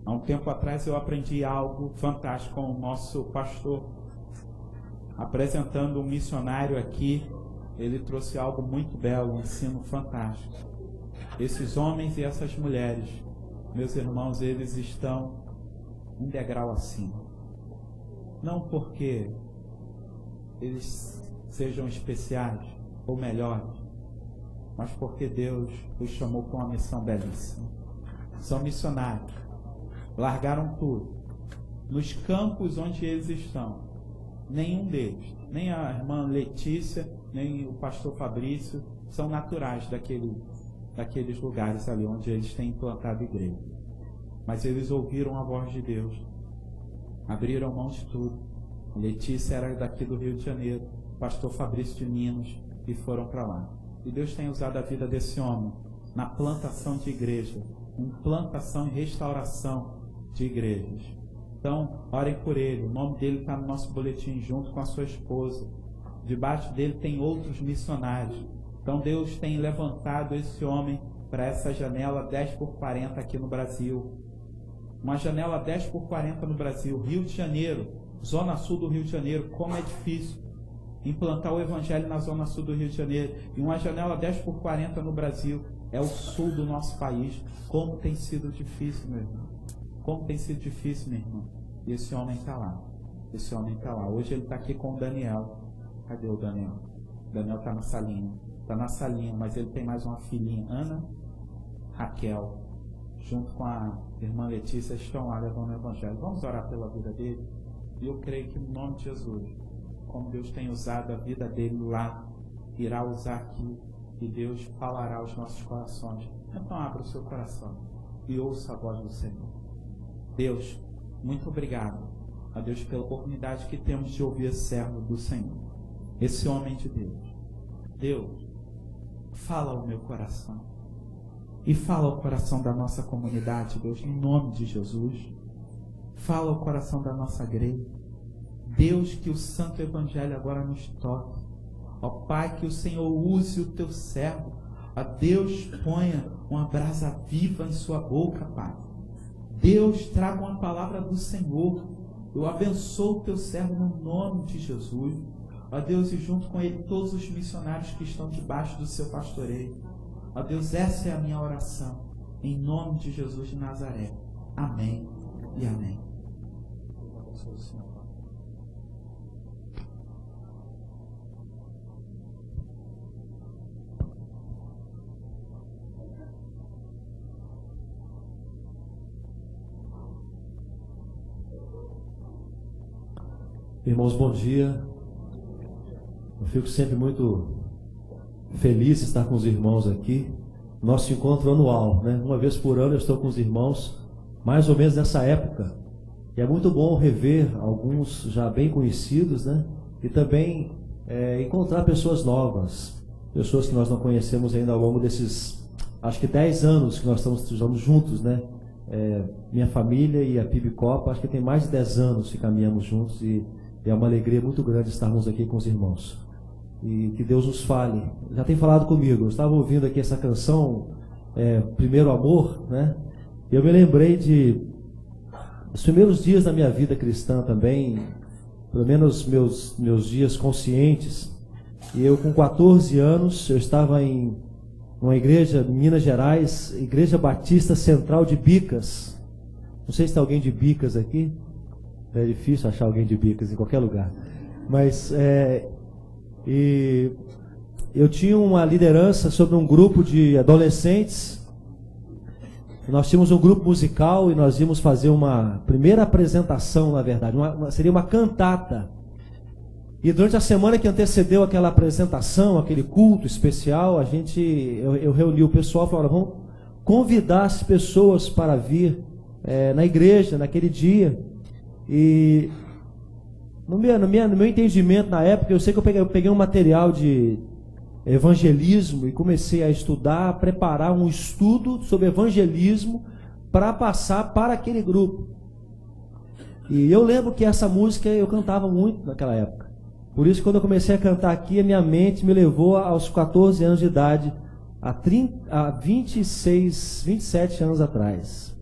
Há um tempo atrás eu aprendi algo fantástico com o nosso pastor, apresentando um missionário aqui. Ele trouxe algo muito belo, um ensino fantástico. Esses homens e essas mulheres, meus irmãos, eles estão um degrau acima. Não porque eles sejam especiais ou melhores, mas porque Deus os chamou com uma missão belíssima. São missionários, largaram tudo. Nos campos onde eles estão, nenhum deles, nem a irmã Letícia, nem o pastor Fabrício, são naturais daqueles lugares ali onde eles têm implantado igreja. Mas eles ouviram a voz de Deus, abriram mão de tudo. A Letícia era daqui do Rio de Janeiro, o pastor Fabrício de Minas, e foram para lá. E Deus tem usado a vida desse homem na plantação de igreja, implantação e restauração de igrejas. Então, orem por ele. O nome dele está no nosso boletim, junto com a sua esposa. Debaixo dele tem outros missionários. Então Deus tem levantado esse homem para essa janela 10x40 aqui no Brasil. Uma janela 10x40 no Brasil. Rio de Janeiro, zona sul do Rio de Janeiro. Como é difícil implantar o evangelho na zona sul do Rio de Janeiro. E uma janela 10x40 no Brasil. É o sul do nosso país. Como tem sido difícil, meu irmão. Como tem sido difícil, meu irmão. E esse homem está lá. Esse homem está lá. Hoje ele está aqui com o Daniel. Cadê o Daniel? O Daniel está na salinha. Está na salinha, mas ele tem mais uma filhinha, Ana Raquel, junto com a irmã Letícia, estão lá levando o evangelho. Vamos orar pela vida dele? E eu creio que no nome de Jesus, como Deus tem usado a vida dele lá, irá usar aqui, e Deus falará aos nossos corações. Então abra o seu coração e ouça a voz do Senhor. Deus, muito obrigado a Deus pela oportunidade que temos de ouvir esse servo do Senhor, esse homem de Deus. Deus, fala ao meu coração e fala ao coração da nossa comunidade, Deus, em nome de Jesus. Fala ao coração da nossa igreja. Deus, que o Santo Evangelho agora nos toque. Ó Pai, que o Senhor use o teu servo. Ó Deus, ponha uma brasa viva em sua boca, Pai. Deus, traga uma palavra do Senhor. Eu abençoo o teu servo no nome de Jesus. Ó Deus, e junto com ele todos os missionários que estão debaixo do seu pastoreio. Ó Deus, essa é a minha oração. Em nome de Jesus de Nazaré. Amém e amém. Irmãos, bom dia. Eu fico sempre muito feliz de estar com os irmãos aqui. Nosso encontro anual, né? Uma vez por ano eu estou com os irmãos, mais ou menos nessa época. E é muito bom rever alguns já bem conhecidos, né? E também encontrar pessoas novas, pessoas que nós não conhecemos ainda ao longo desses, acho que 10 anos que nós estamos juntos, né? Minha família e a PIB Copa, acho que tem mais de 10 anos que caminhamos juntos e é uma alegria muito grande estarmos aqui com os irmãos. E que Deus nos fale. Já tem falado comigo, eu estava ouvindo aqui essa canção, Primeiro Amor, né? E eu me lembrei dos primeiros dias da minha vida cristã também, pelo menos meus dias conscientes. E eu com 14 anos, eu estava em uma igreja em Minas Gerais, Igreja Batista Central de Bicas. Não sei se tem alguém de Bicas aqui. É difícil achar alguém de Bicas em qualquer lugar. Mas e eu tinha uma liderança sobre um grupo de adolescentes. Nós tínhamos um grupo musical e nós íamos fazer uma primeira apresentação, na verdade, seria uma cantata. E durante a semana que antecedeu aquela apresentação, aquele culto especial, eu reuni o pessoal e falei, vamos convidar as pessoas para vir na igreja naquele dia. E no meu entendimento na época, eu sei que eu peguei um material de evangelismo e comecei a estudar, a preparar um estudo sobre evangelismo para passar para aquele grupo. E eu lembro que essa música eu cantava muito naquela época. Por isso, quando eu comecei a cantar aqui, a minha mente me levou aos 14 anos de idade, há 27 anos atrás.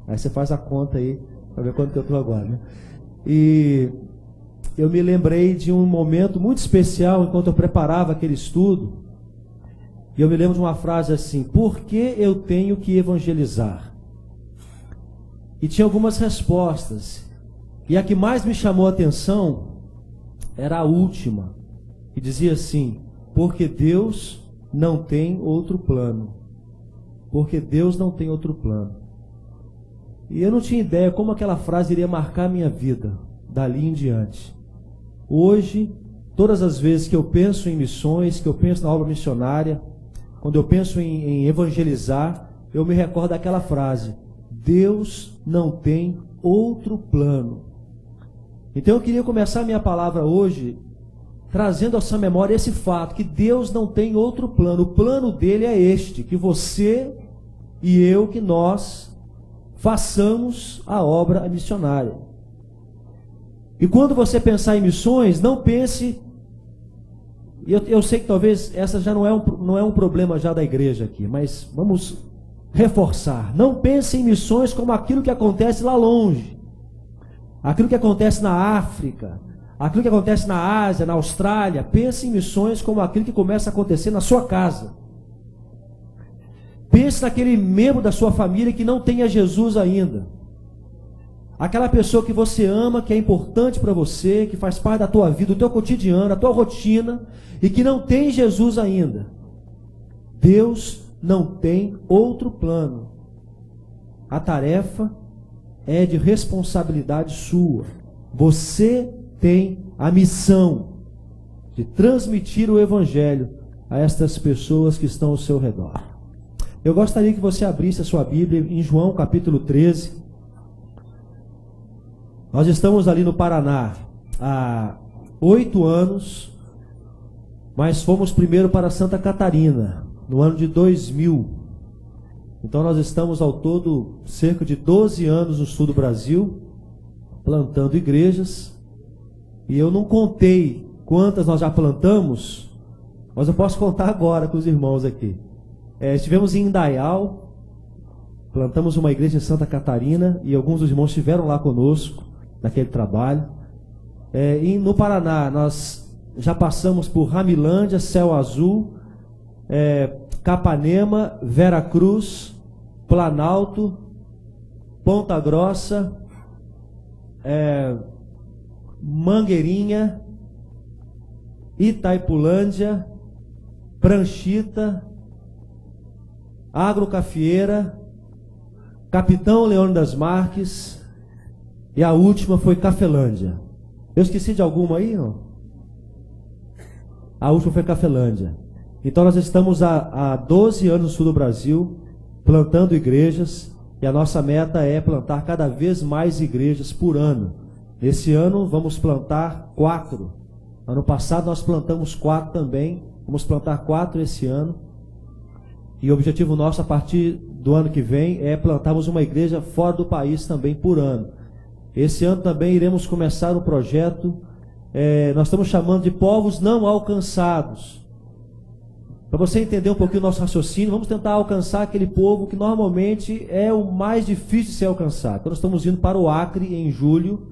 Aí você faz a conta aí, para ver quanto que eu estou agora, né? E eu me lembrei de um momento muito especial, enquanto eu preparava aquele estudo, e eu me lembro de uma frase assim: por que eu tenho que evangelizar? E tinha algumas respostas, e a que mais me chamou a atenção era a última, que dizia assim: porque Deus não tem outro plano. Porque Deus não tem outro plano. E eu não tinha ideia como aquela frase iria marcar a minha vida, dali em diante. Hoje, todas as vezes que eu penso em missões, que eu penso na obra missionária, quando eu penso em evangelizar, eu me recordo daquela frase: Deus não tem outro plano. Então eu queria começar a minha palavra hoje trazendo à sua memória esse fato, que Deus não tem outro plano. O plano dele é este: que você e eu, que nós façamos a obra missionária. E quando você pensar em missões, não pense... Eu sei que talvez essa já não é um problema já da igreja aqui, mas vamos reforçar. Não pense em missões como aquilo que acontece lá longe, aquilo que acontece na África, aquilo que acontece na Ásia, na Austrália. Pense em missões como aquilo que começa a acontecer na sua casa. Pense naquele membro da sua família que não tenha Jesus ainda. Aquela pessoa que você ama, que é importante para você, que faz parte da tua vida, do teu cotidiano, da tua rotina, e que não tem Jesus ainda. Deus não tem outro plano. A tarefa é de responsabilidade sua. Você tem a missão de transmitir o Evangelho a estas pessoas que estão ao seu redor. Eu gostaria que você abrisse a sua Bíblia em João capítulo 13. Nós estamos ali no Paraná há 8 anos, mas fomos primeiro para Santa Catarina, no ano de 2000. Então nós estamos ao todo cerca de 12 anos no sul do Brasil, plantando igrejas. E eu não contei quantas nós já plantamos, mas eu posso contar agora com os irmãos aqui. Estivemos em Indaial, plantamos uma igreja em Santa Catarina, e alguns dos irmãos estiveram lá conosco naquele trabalho. E no Paraná nós já passamos por Ramilândia, Céu Azul, Capanema, Vera Cruz, Planalto, Ponta Grossa, Mangueirinha, Itaipulândia, Pranchita, Agrocafieira, Capitão Leônidas das Marques, e a última foi Cafelândia. Eu esqueci de alguma aí, não? A última foi Cafelândia. Então nós estamos há 12 anos no sul do Brasil, plantando igrejas, e a nossa meta é plantar cada vez mais igrejas por ano. Esse ano vamos plantar 4. Ano passado nós plantamos 4 também, vamos plantar 4 esse ano. E o objetivo nosso a partir do ano que vem é plantarmos uma igreja fora do país também por ano. Esse ano também iremos começar um projeto, nós estamos chamando de povos não alcançados. Para você entender um pouquinho o nosso raciocínio, vamos tentar alcançar aquele povo que normalmente é o mais difícil de ser alcançado. Então nós estamos indo para o Acre em julho,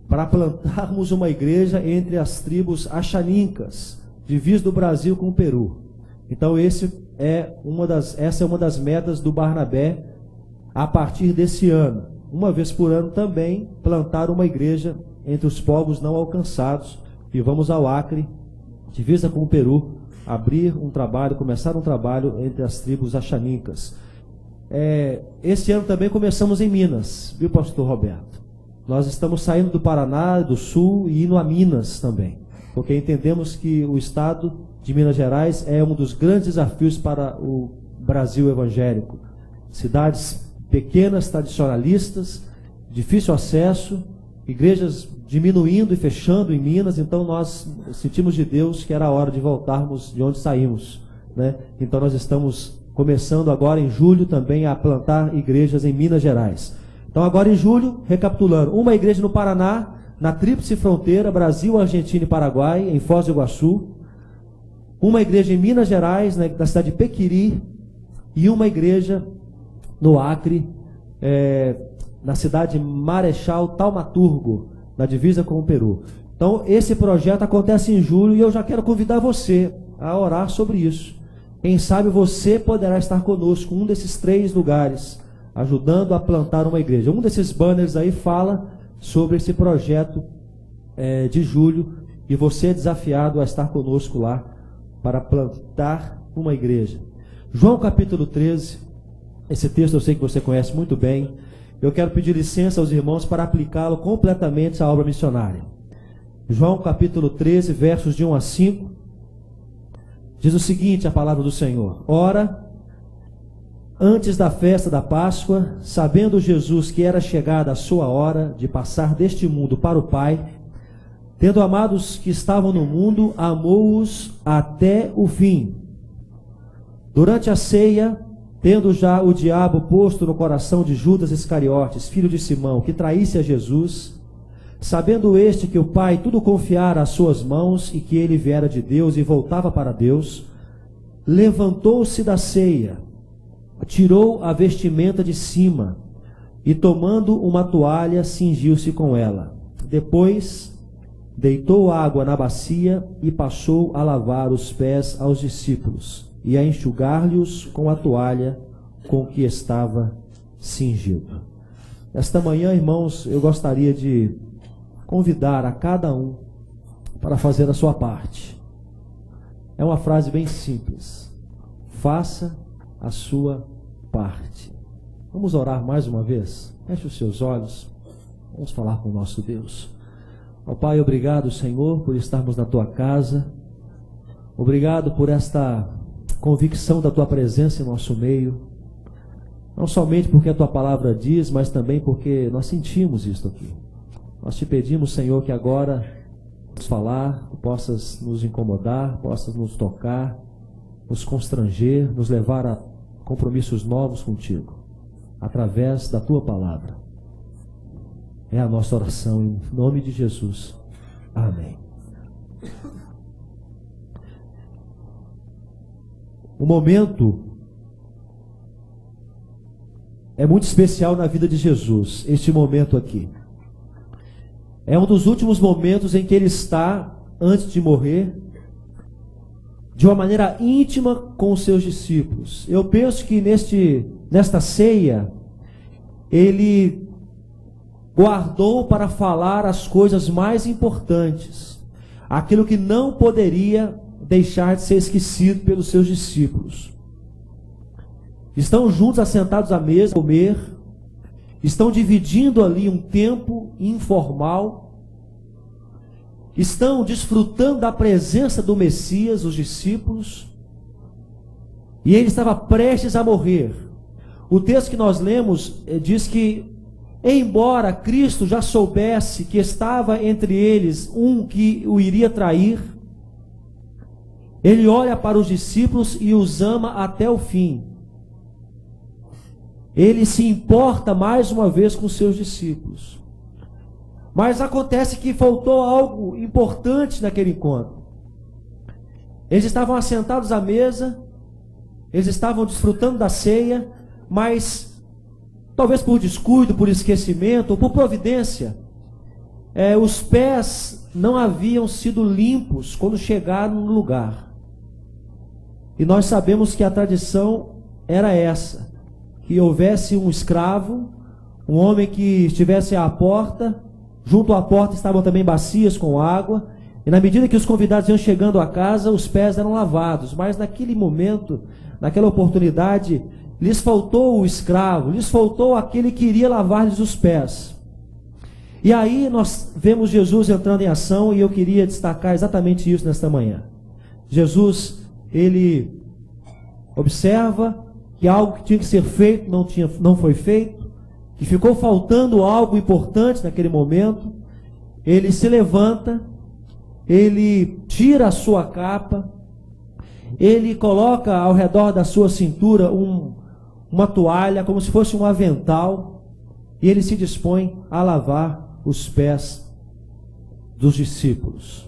para plantarmos uma igreja entre as tribos Axanincas, divisa do Brasil com o Peru. Então essa é uma das metas do Barnabé a partir desse ano. Uma vez por ano também plantar uma igreja entre os povos não alcançados. E vamos ao Acre, divisa com o Peru, começar um trabalho entre as tribos Axanincas. Esse ano também começamos em Minas, viu, pastor Roberto? Nós estamos saindo do Paraná, do Sul, e indo a Minas também, porque entendemos que o estado de Minas Gerais é um dos grandes desafios para o Brasil evangélico. Cidades pequenas, tradicionalistas, difícil acesso, igrejas diminuindo e fechando em Minas. Então nós sentimos de Deus que era a hora de voltarmos de onde saímos, né? Então nós estamos começando agora em julho também a plantar igrejas em Minas Gerais. Então agora em julho, recapitulando, uma igreja no Paraná, na tríplice fronteira, Brasil, Argentina e Paraguai, em Foz do Iguaçu. Uma igreja em Minas Gerais, na cidade de Pequiri, e uma igreja no Acre, na cidade de Marechal Taumaturgo, na divisa com o Peru. Então, esse projeto acontece em julho e eu já quero convidar você a orar sobre isso. Quem sabe você poderá estar conosco em um desses 3 lugares, ajudando a plantar uma igreja. Um desses banners aí fala sobre esse projeto de julho, e você é desafiado a estar conosco lá para plantar uma igreja. João capítulo 13, esse texto eu sei que você conhece muito bem. Eu quero pedir licença aos irmãos para aplicá-lo completamente à obra missionária. João capítulo 13, versos de 1 a 5, diz o seguinte, a palavra do Senhor: Ora, antes da festa da Páscoa, sabendo Jesus que era chegada a sua hora de passar deste mundo para o Pai, tendo amado os que estavam no mundo, amou-os até o fim. Durante a ceia, tendo já o diabo posto no coração de Judas Iscariotes, filho de Simão, que traísse a Jesus, sabendo este que o Pai tudo confiara às suas mãos e que ele viera de Deus e voltava para Deus, levantou-se da ceia, tirou a vestimenta de cima e, tomando uma toalha, cingiu-se com ela. Depois, deitou água na bacia e passou a lavar os pés aos discípulos e a enxugar-lhes com a toalha com que estava cingido. Esta manhã, irmãos, eu gostaria de convidar a cada um para fazer a sua parte. É uma frase bem simples: faça a sua parte. Vamos orar mais uma vez? Feche os seus olhos, vamos falar com o nosso Deus. Ó Pai, obrigado, Senhor, por estarmos na Tua casa. Obrigado por esta convicção da Tua presença em nosso meio. Não somente porque a Tua palavra diz, mas também porque nós sentimos isto aqui. Nós te pedimos, Senhor, que agora possas falar, possas nos incomodar, possas nos tocar, nos constranger, nos levar a compromissos novos contigo, através da Tua palavra. É a nossa oração em nome de Jesus. Amém. O momento é muito especial na vida de Jesus, este momento aqui. É um dos últimos momentos em que ele está, antes de morrer, de uma maneira íntima com os seus discípulos. Eu penso que nesta ceia, ele guardou para falar as coisas mais importantes, aquilo que não poderia deixar de ser esquecido pelos seus discípulos. Estão juntos, assentados à mesa, a comer, estão dividindo ali um tempo informal, estão desfrutando da presença do Messias, os discípulos, e ele estava prestes a morrer. O texto que nós lemos diz que, embora Cristo já soubesse que estava entre eles um que o iria trair, ele olha para os discípulos e os ama até o fim. Ele se importa mais uma vez com seus discípulos. Mas acontece que faltou algo importante naquele encontro. Eles estavam assentados à mesa, eles estavam desfrutando da ceia, mas talvez por descuido, por esquecimento, ou por providência, os pés não haviam sido limpos quando chegaram no lugar. E nós sabemos que a tradição era essa: que houvesse um escravo, um homem que estivesse à porta, junto à porta estavam também bacias com água, e na medida que os convidados iam chegando à casa, os pés eram lavados. Mas naquele momento, naquela oportunidade, lhes faltou o escravo, lhes faltou aquele que iria lavar-lhes os pés. E aí nós vemos Jesus entrando em ação, e eu queria destacar exatamente isso nesta manhã. Jesus, ele observa que algo que tinha que ser feito não foi feito, que ficou faltando algo importante naquele momento. Ele se levanta, ele tira a sua capa, ele coloca ao redor da sua cintura uma toalha, como se fosse um avental, e ele se dispõe a lavar os pés dos discípulos.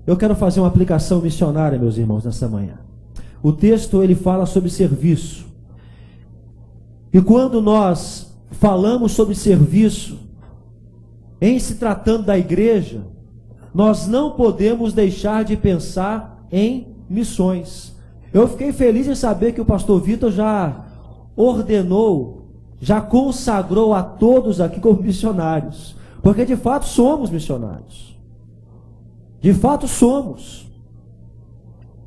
Eu quero fazer uma aplicação missionária, meus irmãos, nessa manhã. O texto ele fala sobre serviço. E quando nós falamos sobre serviço, em se tratando da igreja, nós não podemos deixar de pensar em missões. Eu fiquei feliz em saber que o pastor Vitor já ordenou, já consagrou a todos aqui como missionários, porque de fato somos missionários. De fato somos.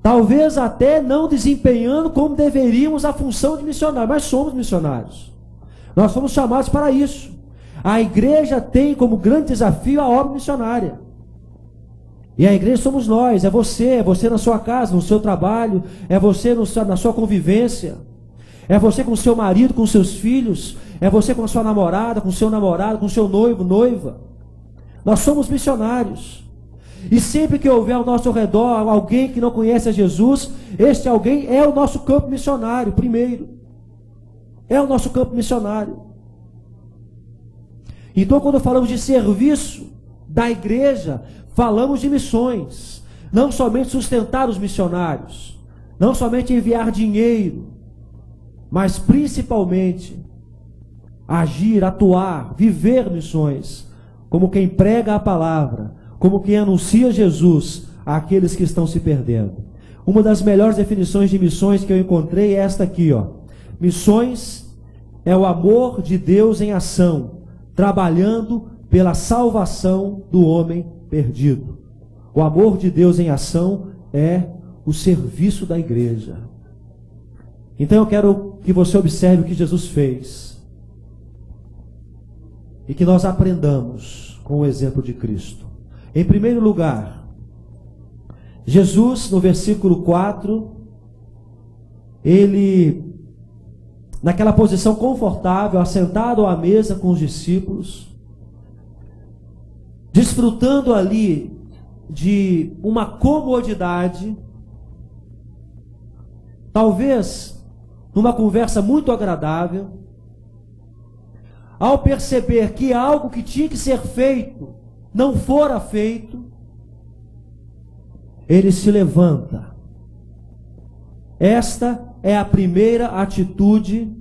Talvez até não desempenhando como deveríamos a função de missionário, mas somos missionários. Nós fomos chamados para isso. A igreja tem como grande desafio a obra missionária. E a igreja somos nós, é você na sua casa, no seu trabalho, é você na sua convivência, é você com o seu marido, com os seus filhos, é você com a sua namorada, com o seu namorado, com o seu noivo, noiva. Nós somos missionários. E sempre que houver ao nosso redor alguém que não conhece a Jesus, este alguém é o nosso campo missionário, primeiro. É o nosso campo missionário. Então, quando falamos de serviço da igreja, falamos de missões. Não somente sustentar os missionários, não somente enviar dinheiro, mas principalmente agir, atuar, viver missões, como quem prega a palavra, como quem anuncia Jesus àqueles que estão se perdendo. Uma das melhores definições de missões que eu encontrei é esta aqui, ó. Missões é o amor de Deus em ação, trabalhando pela salvação do homem perdido. O amor de Deus em ação é o serviço da igreja. Então eu quero que você observe o que Jesus fez e que nós aprendamos com o exemplo de Cristo. Em primeiro lugar, Jesus, no versículo 4, ele, naquela posição confortável, assentado à mesa com os discípulos, desfrutando ali de uma comodidade, talvez numa conversa muito agradável, ao perceber que algo que tinha que ser feito não fora feito, ele se levanta. Esta é a primeira atitude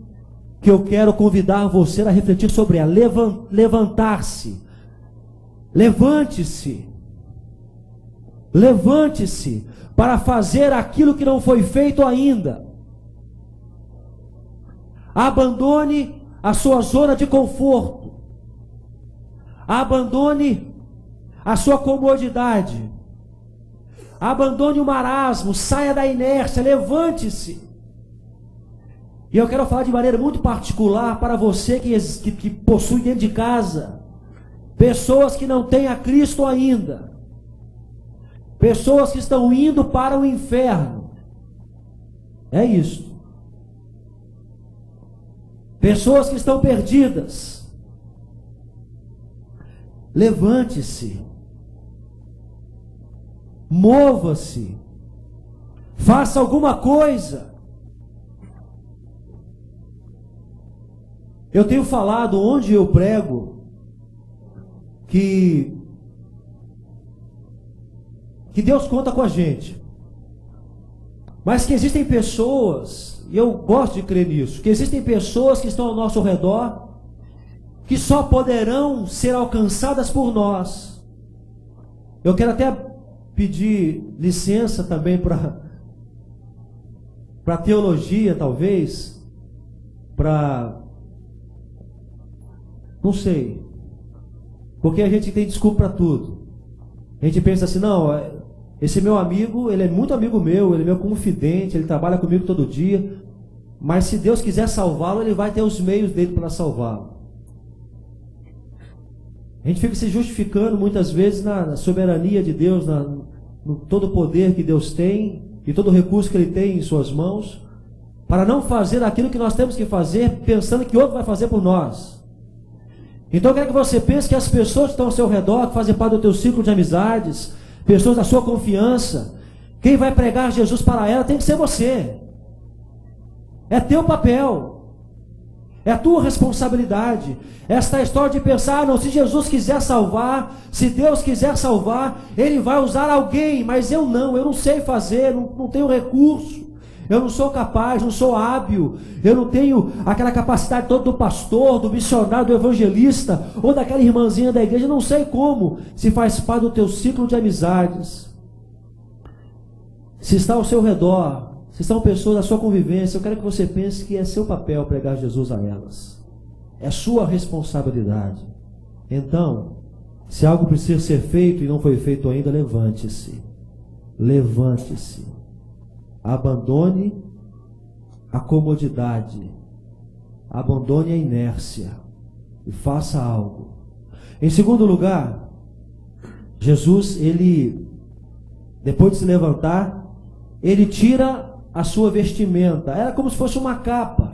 que eu quero convidar você a refletir sobre ela. Levantar-se. Levante-se. Levante-se para fazer aquilo que não foi feito ainda. Abandone a sua zona de conforto. Abandone a sua comodidade. Abandone o marasmo, saia da inércia, levante-se. E eu quero falar de maneira muito particular para você que possui dentro de casa pessoas que não têm a Cristo ainda, pessoas que estão indo para o inferno. É isso. Pessoas que estão perdidas. Levante-se. Mova-se. Faça alguma coisa. Eu tenho falado onde eu prego que Deus conta com a gente. Mas que existem pessoas, e eu gosto de crer nisso, que existem pessoas que estão ao nosso redor que só poderão ser alcançadas por nós. Eu quero até pedir licença também para teologia, talvez, não sei, porque a gente tem desculpa para tudo. A gente pensa assim, não, esse meu amigo, ele é muito amigo meu, ele é meu confidente, ele trabalha comigo todo dia, mas se Deus quiser salvá-lo, ele vai ter os meios dele para salvá-lo. A gente fica se justificando muitas vezes na soberania de Deus, no todo o poder que Deus tem e todo o recurso que Ele tem em suas mãos, para não fazer aquilo que nós temos que fazer, pensando que outro vai fazer por nós. Então eu quero que você pense que as pessoas que estão ao seu redor, que fazem parte do teu círculo de amizades, pessoas da sua confiança, quem vai pregar Jesus para ela tem que ser você. É teu papel. É a tua responsabilidade. Esta história de pensar, não, se Jesus quiser salvar, se Deus quiser salvar, Ele vai usar alguém, mas eu não sei fazer, não tenho recurso, Eu não sou capaz, não sou hábil, eu não tenho aquela capacidade toda do pastor, do missionário, do evangelista, ou daquela irmãzinha da igreja, eu não sei como, se faz parte do teu ciclo de amizades, se está ao seu redor, se estão pessoas da sua convivência, eu quero que você pense que é seu papel pregar Jesus a elas, é sua responsabilidade. Então, se algo precisa ser feito e não foi feito ainda, levante-se, levante-se. Abandone a comodidade, abandone a inércia e faça algo. Em segundo lugar, Jesus, ele, depois de se levantar, ele tira a sua vestimenta. Era como se fosse uma capa.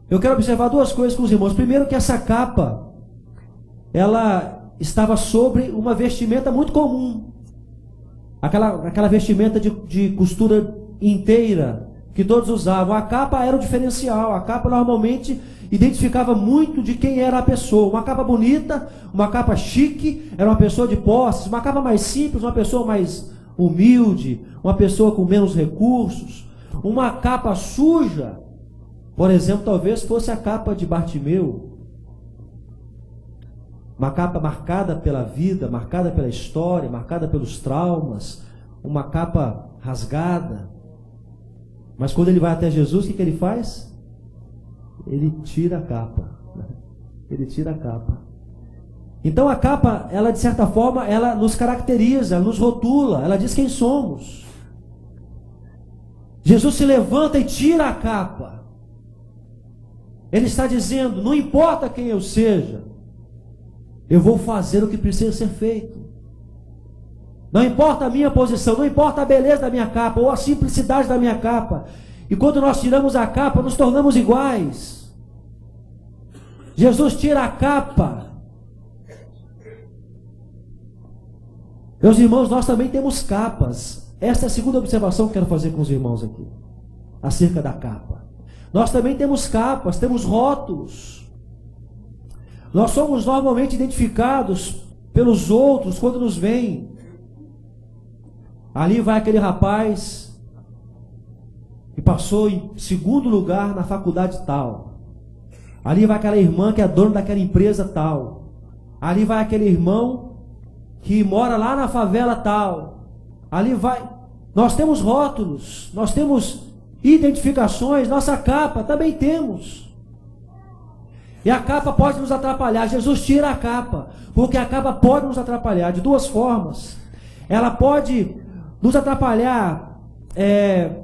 Eu quero observar duas coisas com os irmãos. Primeiro, que essa capa, ela estava sobre uma vestimenta muito comum. Aquela vestimenta de costura inteira que todos usavam. A capa era o diferencial. A capa normalmente identificava muito de quem era a pessoa. Uma capa bonita, uma capa chique, era uma pessoa de posses. Uma capa mais simples, uma pessoa mais humilde, uma pessoa com menos recursos. Uma capa suja, por exemplo, talvez fosse a capa de Bartimeu. Uma capa marcada pela vida, marcada pela história, marcada pelos traumas, uma capa rasgada. Mas quando ele vai até Jesus, o que ele faz? Ele tira a capa. Ele tira a capa. Então a capa, ela de certa forma, ela nos caracteriza, ela nos rotula, ela diz quem somos. Jesus se levanta e tira a capa. Ele está dizendo, não importa quem eu seja, eu vou fazer o que precisa ser feito. Não importa a minha posição, não importa a beleza da minha capa ou a simplicidade da minha capa. E quando nós tiramos a capa, nos tornamos iguais. Jesus tira a capa. Meus irmãos, nós também temos capas. Esta é a segunda observação que quero fazer com os irmãos aqui, acerca da capa. Nós também temos capas, temos rótulos. Nós somos normalmente identificados pelos outros quando nos veem. Ali vai aquele rapaz que passou em segundo lugar na faculdade tal. Ali vai aquela irmã que é dona daquela empresa tal. Ali vai aquele irmão que mora lá na favela tal. Ali vai. Nós temos rótulos, nós temos identificações, nossa capa também temos. E a capa pode nos atrapalhar. Jesus tira a capa, porque a capa pode nos atrapalhar de duas formas. Ela pode nos atrapalhar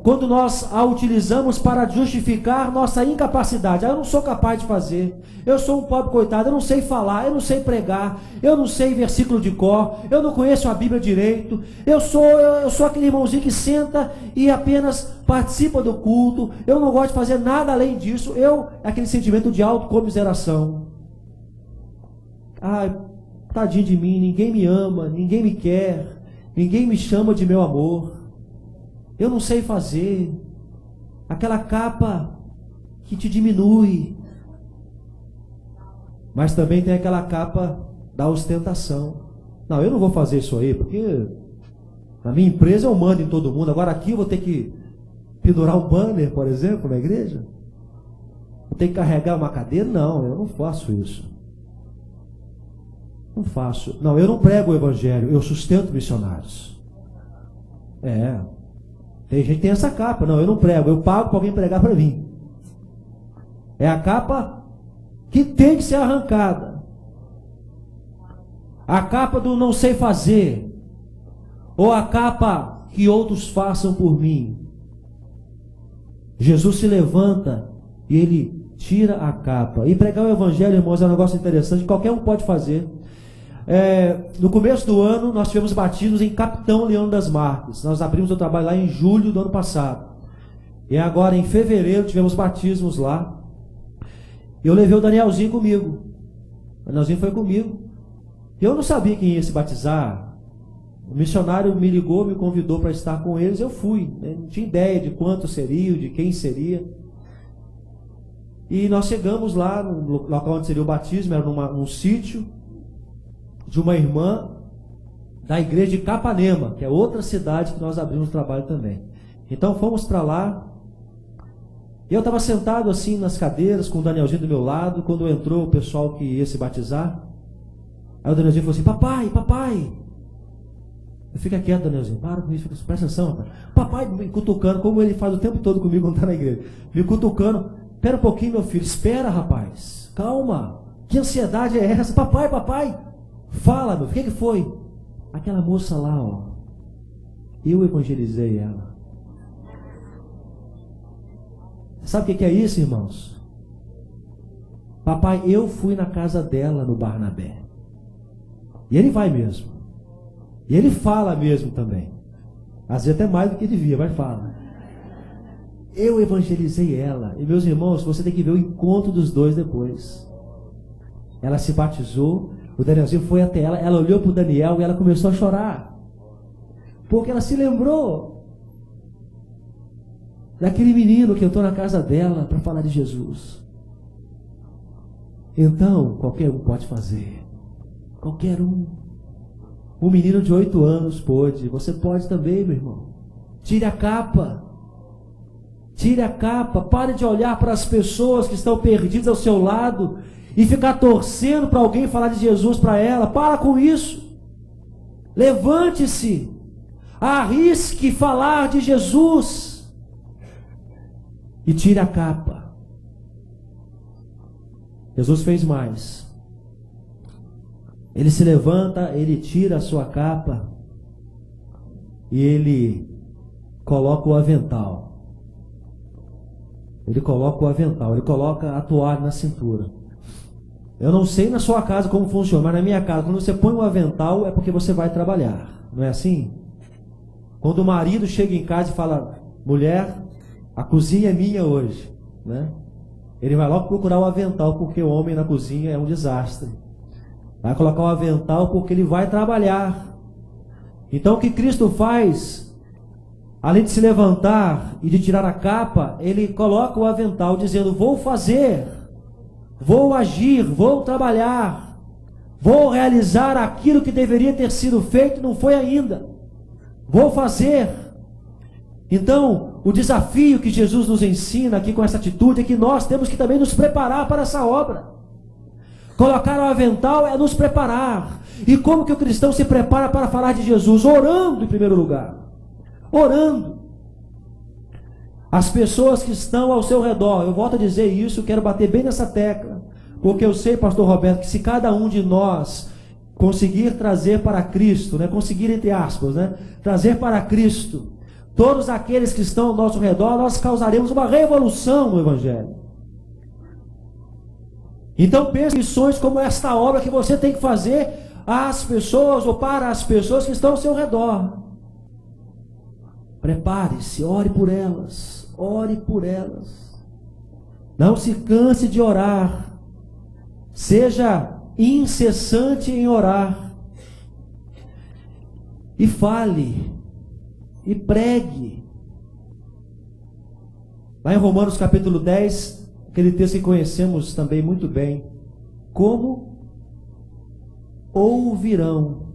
quando nós a utilizamos para justificar nossa incapacidade. Eu não sou capaz de fazer, eu sou um pobre coitado, eu não sei falar, eu não sei pregar, eu não sei versículo de cor, eu não conheço a Bíblia direito, eu sou aquele irmãozinho que senta e apenas participa do culto, eu não gosto de fazer nada além disso. Aquele sentimento de autocomiseração. Ai, tadinho de mim, ninguém me ama, ninguém me quer, ninguém me chama de meu amor. Eu não sei fazer. Aquela capa que te diminui. Mas também tem aquela capa da ostentação. Não, eu não vou fazer isso aí, porque na minha empresa eu mando em todo mundo. Agora aqui eu vou ter que pendurar um banner, por exemplo, na igreja. Vou ter que carregar uma cadeira. Não, eu não faço isso. Não faço. Não, eu não prego o evangelho, eu sustento missionários. Tem gente que tem essa capa. Não, eu não prego, eu pago para alguém pregar para mim. É a capa que tem que ser arrancada. A capa do não sei fazer, ou a capa que outros façam por mim. Jesus se levanta e ele tira a capa. E pregar o evangelho, irmãos, é um negócio interessante, qualquer um pode fazer. No começo do ano nós tivemos batismos em Capitão Leão das Marques. Nós abrimos o trabalho lá em julho do ano passado, e agora em fevereiro tivemos batismos lá. Eu levei o Danielzinho comigo. O Danielzinho foi comigo. Eu não sabia quem ia se batizar. O missionário me ligou, me convidou para estar com eles. Eu fui, não tinha ideia de quanto seria, de quem seria. E nós chegamos lá no local onde seria o batismo. Era num sítio de uma irmã da igreja de Capanema, que é outra cidade que nós abrimos trabalho também. Então fomos para lá. E eu estava sentado assim nas cadeiras, com o Danielzinho do meu lado, quando entrou o pessoal que ia se batizar. Aí o Danielzinho falou assim: papai, papai. Fica quieto, Danielzinho, para com isso, presta atenção, rapaz. Papai me cutucando, como ele faz o tempo todo comigo quando está na igreja. Me cutucando. Espera um pouquinho, meu filho, espera, rapaz. Calma. Que ansiedade é essa? Papai, papai. Fala, meu filho, o que foi? Aquela moça lá, ó. Eu evangelizei ela. Sabe o que é isso, irmãos? Papai, eu fui na casa dela no Barnabé. E ele vai mesmo. E ele fala mesmo também. Às vezes até mais do que devia, mas fala. Eu evangelizei ela. E meus irmãos, você tem que ver o encontro dos dois depois. Ela se batizou, o Danielzinho foi até ela, ela olhou para o Daniel e ela começou a chorar. Porque ela se lembrou daquele menino que entrou na casa dela para falar de Jesus. Então, qualquer um pode fazer. Qualquer um. Um menino de 8 anos pôde. Você pode também, meu irmão. Tire a capa. Tire a capa. Pare de olhar para as pessoas que estão perdidas ao seu lado e ficar torcendo para alguém falar de Jesus para ela. Para com isso. Levante-se. Arrisque falar de Jesus. E tire a capa. Jesus fez mais. Ele se levanta, ele tira a sua capa e ele coloca o avental. Ele coloca o avental, ele coloca a toalha na cintura. Eu não sei na sua casa como funciona, mas na minha casa, quando você põe o avental é porque você vai trabalhar. Não é assim? Quando o marido chega em casa e fala: mulher, a cozinha é minha hoje, né? Ele vai logo procurar o avental, porque o homem na cozinha é um desastre. Vai colocar o avental porque ele vai trabalhar. Então o que Cristo faz, além de se levantar e de tirar a capa, ele coloca o avental dizendo: vou fazer, vou agir, vou trabalhar, vou realizar aquilo que deveria ter sido feito e não foi ainda. Vou fazer. Então, o desafio que Jesus nos ensina aqui com essa atitude é que nós temos que também nos preparar para essa obra. Colocar o avental é nos preparar. E como que o cristão se prepara para falar de Jesus? Orando em primeiro lugar. Orando. As pessoas que estão ao seu redor, eu volto a dizer isso, quero bater bem nessa tecla, porque eu sei, pastor Roberto, que se cada um de nós conseguir trazer para Cristo, né, conseguir entre aspas, né, trazer para Cristo todos aqueles que estão ao nosso redor, nós causaremos uma revolução no Evangelho. Então pense em missões como esta obra que você tem que fazer às pessoas ou para as pessoas que estão ao seu redor. Prepare-se, ore por elas, ore por elas. Não se canse de orar. Seja incessante em orar. E fale, e pregue. Lá em Romanos capítulo 10, aquele texto que conhecemos também muito bem. Como ouvirão,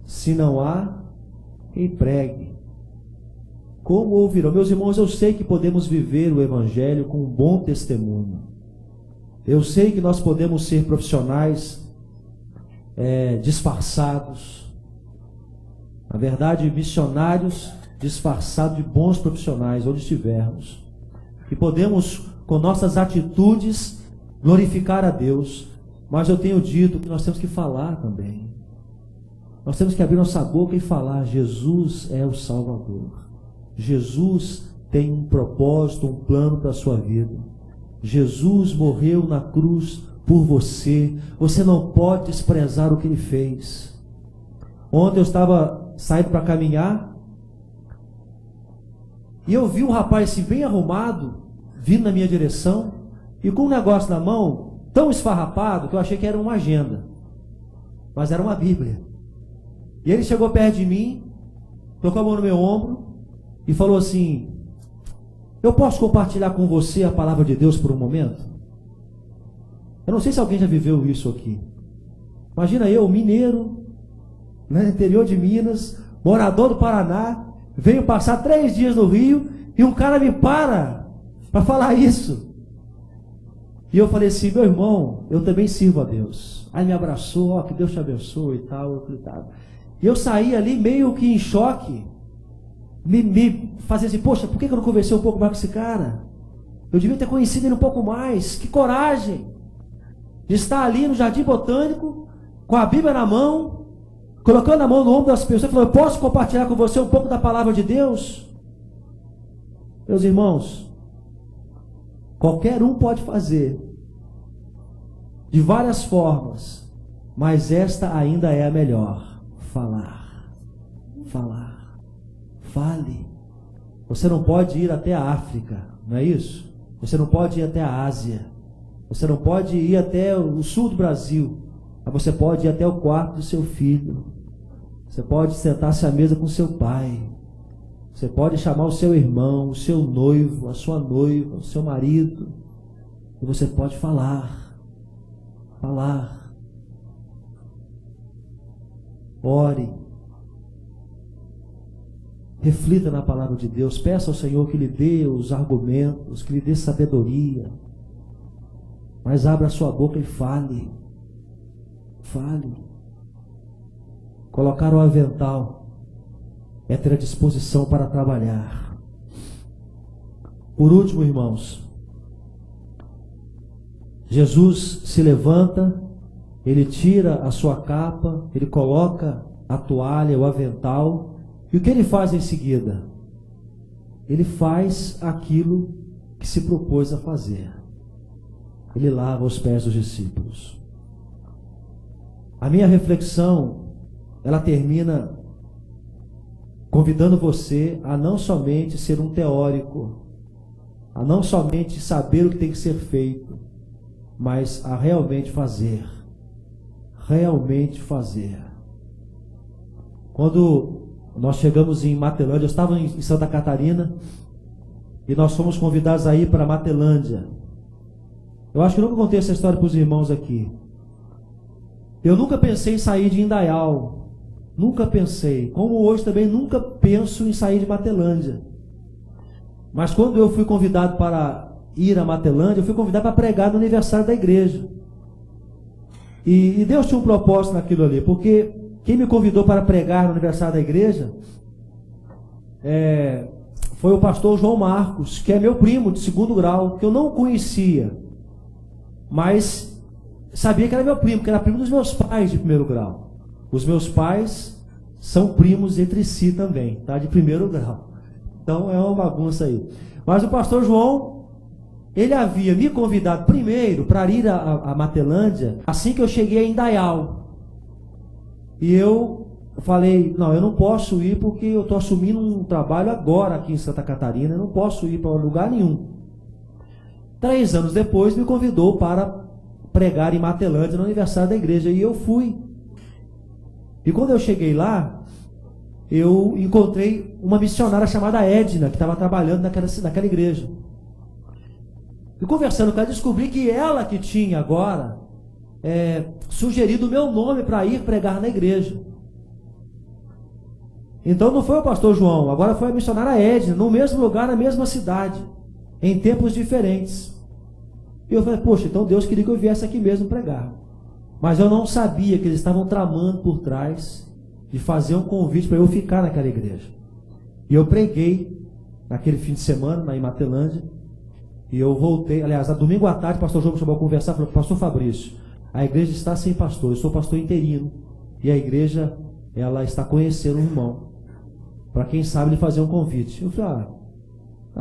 se não há quem pregue? Como ouvirão? Meus irmãos, eu sei que podemos viver o Evangelho com um bom testemunho. Eu sei que nós podemos ser profissionais disfarçados. Na verdade, missionários disfarçados de bons profissionais, onde estivermos. E podemos, com nossas atitudes, glorificar a Deus. Mas eu tenho dito que nós temos que falar também. Nós temos que abrir nossa boca e falar: Jesus é o Salvador. Jesus tem um propósito, um plano para a sua vida. Jesus morreu na cruz por você. Você não pode desprezar o que Ele fez. Ontem eu estava saindo para caminhar e eu vi um rapaz assim, bem arrumado, vindo na minha direção e com um negócio na mão, tão esfarrapado que eu achei que era uma agenda, mas era uma Bíblia. E ele chegou perto de mim, tocou a mão no meu ombro e falou assim: eu posso compartilhar com você a palavra de Deus por um momento? Eu não sei se alguém já viveu isso aqui. Imagina eu, mineiro, no interior de Minas, morador do Paraná, Venho passar 3 dias no Rio e um cara me para falar isso. E eu falei assim, meu irmão, eu também sirvo a Deus. Aí me abraçou, ó, que Deus te abençoe e tal. Eu falei, tá. E eu saí ali meio que em choque. Me fazia assim, poxa, por que eu não conversei um pouco mais com esse cara? Eu devia ter conhecido ele um pouco mais. Que coragem de estar ali no Jardim Botânico, com a Bíblia na mão, colocando a mão no ombro das pessoas e falando, eu posso compartilhar com você um pouco da palavra de Deus? Meus irmãos, qualquer um pode fazer, de várias formas, mas esta ainda é a melhor. Falar. Fale. Você não pode ir até a África, não é isso? Você não pode ir até a Ásia. Você não pode ir até o sul do Brasil. Mas você pode ir até o quarto do seu filho. Você pode sentar-se à mesa com seu pai. Você pode chamar o seu irmão, o seu noivo, a sua noiva, o seu marido. E você pode falar. Ore. Reflita na palavra de Deus. Peça ao Senhor que lhe dê os argumentos, que lhe dê sabedoria. Mas abra a sua boca e fale. Colocar o avental é ter a disposição para trabalhar. Por último, irmãos, Jesus se levanta, ele tira a sua capa, ele coloca a toalha, o avental, e o que ele faz em seguida? Ele faz aquilo que se propôs a fazer. Ele lava os pés dos discípulos. A minha reflexão, ela termina convidando você a não somente ser um teórico, a não somente saber o que tem que ser feito, mas a realmente fazer. Quando nós chegamos em Matelândia, eu estava em Santa Catarina, e nós fomos convidados a ir para Matelândia. Eu acho que eu nunca contei essa história para os irmãos aqui. Eu nunca pensei em sair de Indaial. Nunca pensei. Como hoje também nunca penso em sair de Matelândia. Mas quando eu fui convidado para ir a Matelândia, eu fui convidado para pregar no aniversário da igreja. E Deus tinha um propósito naquilo ali, porque quem me convidou para pregar no aniversário da igreja foi o pastor João Marcos, que é meu primo de 2º grau, que eu não conhecia, mas sabia que era meu primo, que era primo dos meus pais de 1º grau. Os meus pais são primos entre si também, tá? De 1º grau. Então é uma bagunça aí. Mas o pastor João, ele havia me convidado primeiro para ir a Matelândia assim que eu cheguei em Indaial. E eu falei, não, eu não posso ir porque eu estou assumindo um trabalho agora aqui em Santa Catarina, eu não posso ir para lugar nenhum. 3 anos depois me convidou para pregar em Matelândia no aniversário da igreja, e eu fui. E quando eu cheguei lá, eu encontrei uma missionária chamada Edna, que estava trabalhando naquela igreja. E conversando com ela, descobri que ela que tinha agora sugerido o meu nome para ir pregar na igreja. Então não foi o pastor João, agora foi a missionária Edna, no mesmo lugar, na mesma cidade, em tempos diferentes. E eu falei, poxa, então Deus queria que eu viesse aqui mesmo pregar. Mas eu não sabia que eles estavam tramando por trás de fazer um convite para eu ficar naquela igreja. E eu preguei naquele fim de semana, em Matelândia, e eu voltei, aliás, domingo à tarde, o pastor João me chamou a conversar, falou, pastor Fabrício, a igreja está sem pastor, eu sou pastor interino, e a igreja, ela está conhecendo um irmão, para quem sabe ele fazer um convite. Eu falei,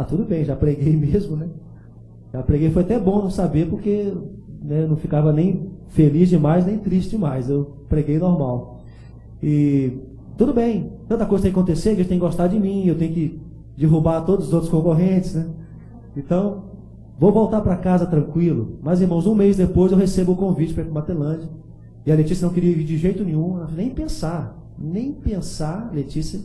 tudo bem, já preguei mesmo, né? Já preguei, foi até bom não saber, porque não ficava nem feliz demais, nem triste demais, eu preguei normal. E tudo bem, tanta coisa tem que acontecer, que eles têm que gostar de mim, eu tenho que derrubar todos os outros concorrentes, né? Então, vou voltar para casa tranquilo. Mas, irmãos, 1 mês depois eu recebo o convite para ir para Matelândia. E a Letícia não queria ir de jeito nenhum, nem pensar, Letícia,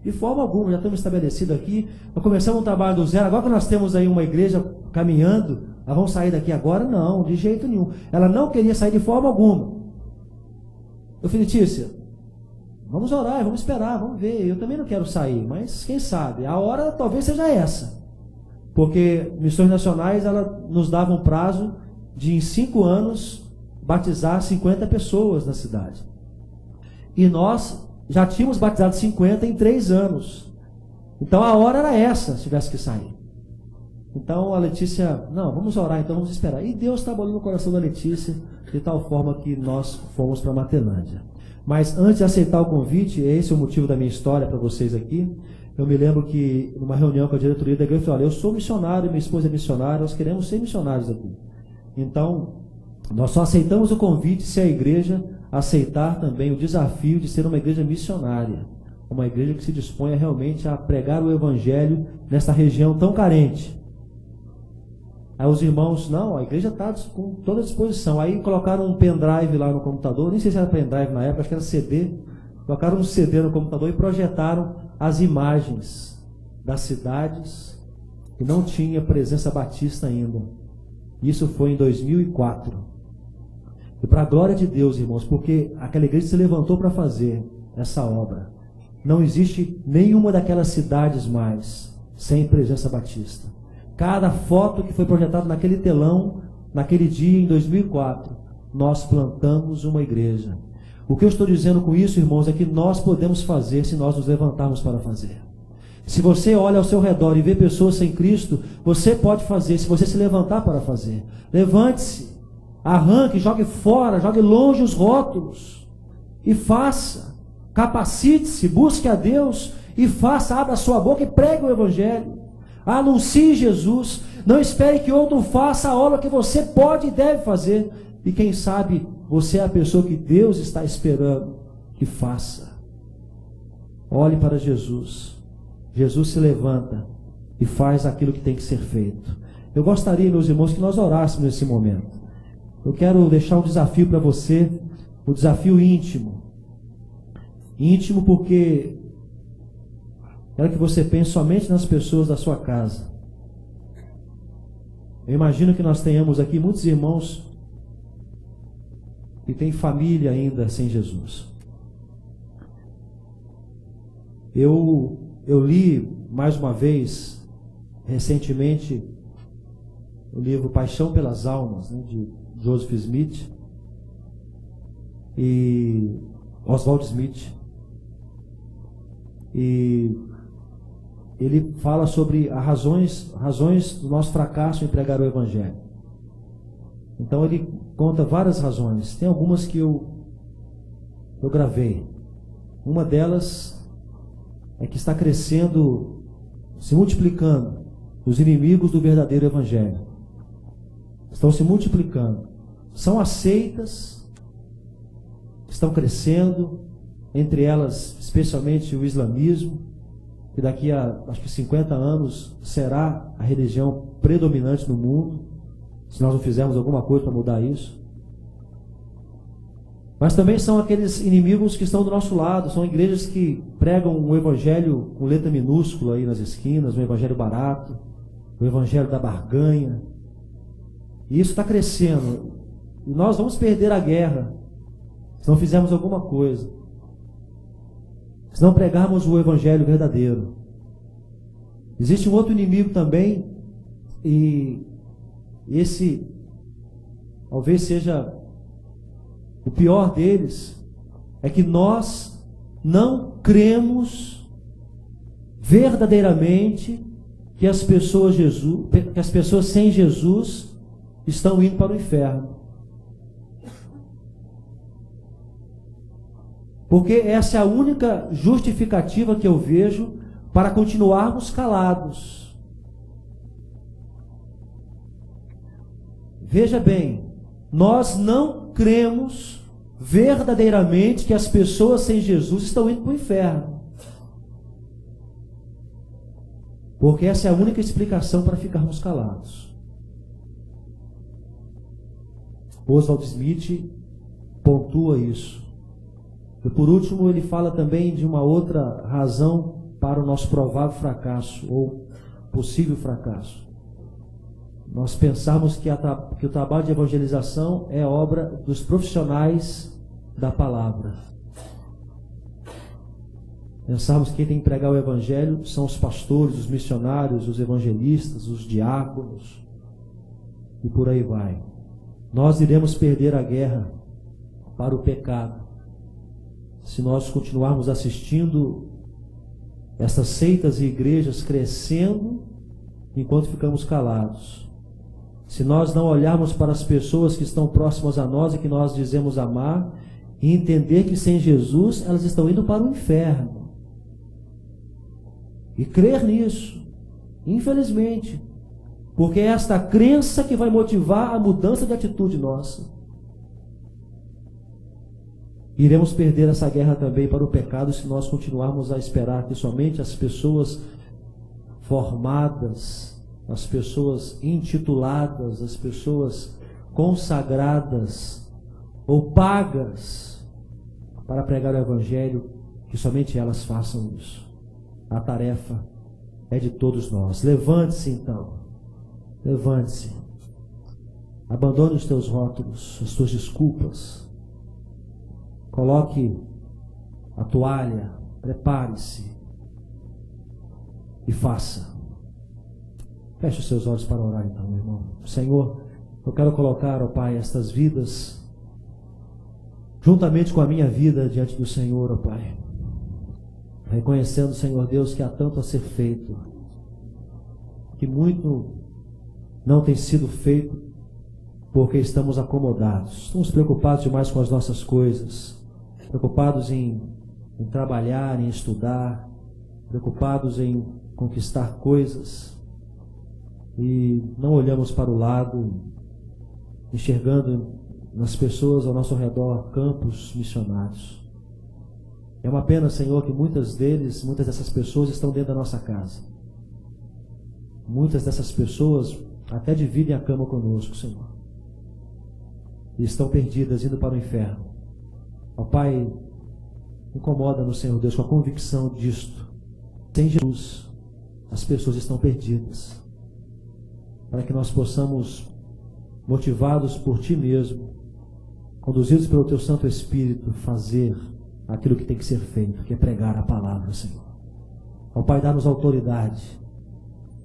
de forma alguma. Já estamos estabelecidos aqui, nós começamos um trabalho do zero. Agora que nós temos aí uma igreja caminhando, nós vamos sair daqui agora? Não, de jeito nenhum. Ela não queria sair de forma alguma. Eu falei, Letícia, Vamos orar, vamos esperar, vamos ver. Eu também não quero sair, mas quem sabe? A hora talvez seja essa. Porque Missões Nacionais, ela nos dava um prazo de em 5 anos batizar 50 pessoas na cidade. E nós já tínhamos batizado 50 em 3 anos. Então a hora era essa, se tivesse que sair. Então a Letícia, não, vamos orar, então vamos esperar. E Deus trabalhou no coração da Letícia de tal forma que nós fomos para Matelândia. Mas antes de aceitar o convite, esse é o motivo da minha história para vocês aqui. Eu me lembro que numa reunião com a diretoria da igreja, eu falei, olha, eu sou missionário, minha esposa é missionária, nós queremos ser missionários aqui. Então, nós só aceitamos o convite se a igreja aceitar também o desafio de ser uma igreja missionária. Uma igreja que se disponha realmente a pregar o evangelho nesta região tão carente. Aí os irmãos, não, a igreja está com toda a disposição. Aí colocaram um pendrive lá no computador, nem sei se era pendrive na época, acho que era CD. Colocaram um CD no computador e projetaram as imagens das cidades que não tinha presença batista ainda. Isso foi em 2004. E para a glória de Deus, irmãos, porque aquela igreja se levantou para fazer essa obra. Não existe nenhuma daquelas cidades mais sem presença batista. Cada foto que foi projetada naquele telão, naquele dia, em 2004, nós plantamos uma igreja. O que eu estou dizendo com isso, irmãos, é que nós podemos fazer se nós nos levantarmos para fazer. Se você olha ao seu redor e vê pessoas sem Cristo, você pode fazer, se você se levantar para fazer. Levante-se, arranque, jogue fora, jogue longe os rótulos e faça. Capacite-se, busque a Deus e faça, abra a sua boca e pregue o evangelho. Anuncie Jesus. Não espere que outro faça a obra que você pode e deve fazer. E quem sabe você é a pessoa que Deus está esperando que faça. Olhe para Jesus. Jesus se levanta e faz aquilo que tem que ser feito. Eu gostaria, meus irmãos, que nós orássemos nesse momento. Eu quero deixar um desafio para você, um desafio íntimo. Íntimo porque quero que você pense somente nas pessoas da sua casa. Eu imagino que nós tenhamos aqui muitos irmãos que têm família ainda sem Jesus. Eu li mais uma vez, recentemente, o livro Paixão pelas Almas, né, de Joseph Smith e Oswald Smith. E ele fala sobre as razões do nosso fracasso em pregar o Evangelho. Então ele conta várias razões. Tem algumas que eu gravei. Uma delas é que está crescendo, se multiplicando, os inimigos do verdadeiro Evangelho. Estão se multiplicando. São as seitas que estão crescendo, entre elas especialmente o islamismo, que daqui a acho que 50 anos será a religião predominante no mundo, se nós não fizermos alguma coisa para mudar isso. Mas também são aqueles inimigos que estão do nosso lado, são igrejas que pregam o evangelho com letra minúscula aí nas esquinas, o evangelho barato, o evangelho da barganha. E isso está crescendo. E nós vamos perder a guerra se não fizermos alguma coisa. Se não pregarmos o evangelho verdadeiro. Existe um outro inimigo também, e esse talvez seja o pior deles, é que nós não cremos verdadeiramente que as pessoas sem Jesus estão indo para o inferno. Porque essa é a única justificativa que eu vejo para continuarmos calados. Veja bem, nós não cremos verdadeiramente que as pessoas sem Jesus estão indo para o inferno. Porque essa é a única explicação para ficarmos calados. Oswald Smith pontua isso. E por último, ele fala também de uma outra razão para o nosso provável fracasso, ou possível fracasso. Nós pensamos que o trabalho de evangelização é obra dos profissionais da palavra. Pensarmos que quem tem que pregar o Evangelho são os pastores, os missionários, os evangelistas, os diáconos, e por aí vai. Nós iremos perder a guerra para o pecado se nós continuarmos assistindo essas seitas e igrejas crescendo enquanto ficamos calados. Se nós não olharmos para as pessoas que estão próximas a nós e que nós dizemos amar, e entender que sem Jesus elas estão indo para o inferno. E crer nisso, infelizmente, porque é esta crença que vai motivar a mudança de atitude nossa. Iremos perder essa guerra também para o pecado se nós continuarmos a esperar que somente as pessoas formadas, as pessoas intituladas, as pessoas consagradas ou pagas para pregar o Evangelho, que somente elas façam isso. A tarefa é de todos nós. Levante-se então, levante-se, abandone os teus rótulos, as tuas desculpas, coloque a toalha, prepare-se e faça. Feche os seus olhos para orar então, meu irmão. Senhor, eu quero colocar, ó Pai, estas vidas juntamente com a minha vida diante do Senhor, ó Pai, reconhecendo, Senhor Deus, que há tanto a ser feito, que muito não tem sido feito porque estamos acomodados, estamos preocupados demais com as nossas coisas, preocupados em trabalhar, em estudar, preocupados em conquistar coisas, e não olhamos para o lado, enxergando nas pessoas ao nosso redor campos missionários. É uma pena, Senhor, que muitas dessas pessoas estão dentro da nossa casa. Muitas dessas pessoas até dividem a cama conosco, Senhor, e estão perdidas, indo para o inferno. Ó Pai, incomoda-nos, Senhor Deus, com a convicção disto. Sem Jesus, as pessoas estão perdidas. Para que nós possamos, motivados por Ti mesmo, conduzidos pelo Teu Santo Espírito, fazer aquilo que tem que ser feito, que é pregar a palavra, Senhor. Ó Pai, dá-nos autoridade,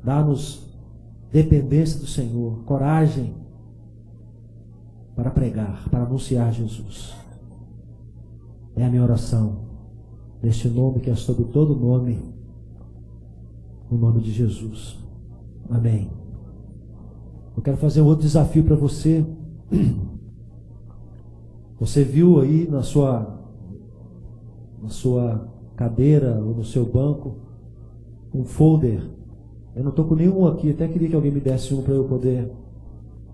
dá-nos dependência do Senhor, coragem para pregar, para anunciar Jesus. É a minha oração, neste nome que é sobre todo nome, no nome de Jesus. Amém. Eu quero fazer um outro desafio para você. Você viu aí na sua cadeira ou no seu banco um folder. Eu não estou com nenhum aqui, até queria que alguém me desse um para eu poder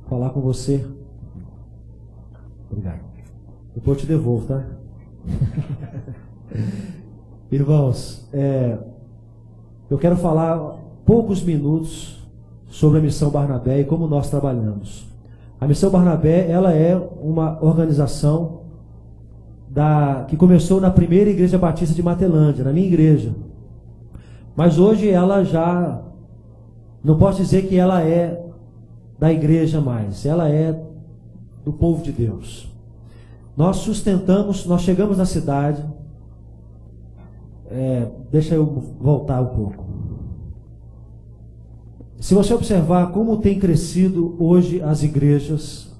falar com você. Obrigado. Depois eu te devolvo, tá? Irmãos, eu quero falar poucos minutos sobre a Missão Barnabé e como nós trabalhamos. A Missão Barnabé, ela é uma organização que começou na primeira Igreja Batista de Matelândia, na minha igreja. Mas hoje ela já, não posso dizer que ela é da igreja mais, ela é do povo de Deus. Nós chegamos na cidade, deixa eu voltar um pouco. Se você observar como tem crescido hoje as igrejas,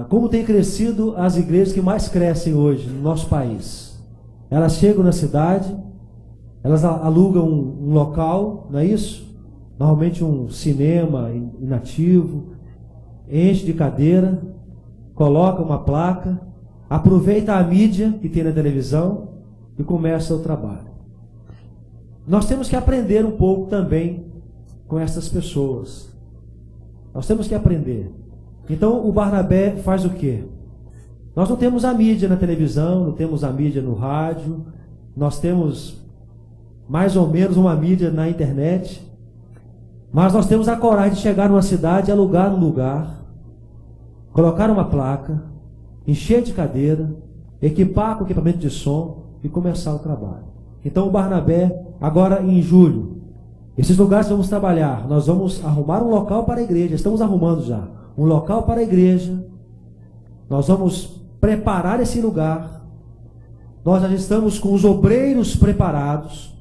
como tem crescido as igrejas que mais crescem hoje no nosso país. Elas chegam na cidade, elas alugam um local, não é isso? Normalmente um cinema inativo, enche de cadeira, coloca uma placa, aproveita a mídia que tem na televisão e começa o trabalho. Nós temos que aprender um pouco também com essas pessoas. Nós temos que aprender. Então o Barnabé faz o quê? Nós não temos a mídia na televisão, não temos a mídia no rádio, nós temos mais ou menos uma mídia na internet, mas nós temos a coragem de chegar numa cidade, alugar um lugar, colocar uma placa, encher de cadeira, equipar com equipamento de som e começar o trabalho. Então o Barnabé, agora em julho, esses lugares que vamos trabalhar, nós vamos arrumar um local para a igreja, estamos arrumando já um local para a igreja, nós vamos preparar esse lugar, nós já estamos com os obreiros preparados.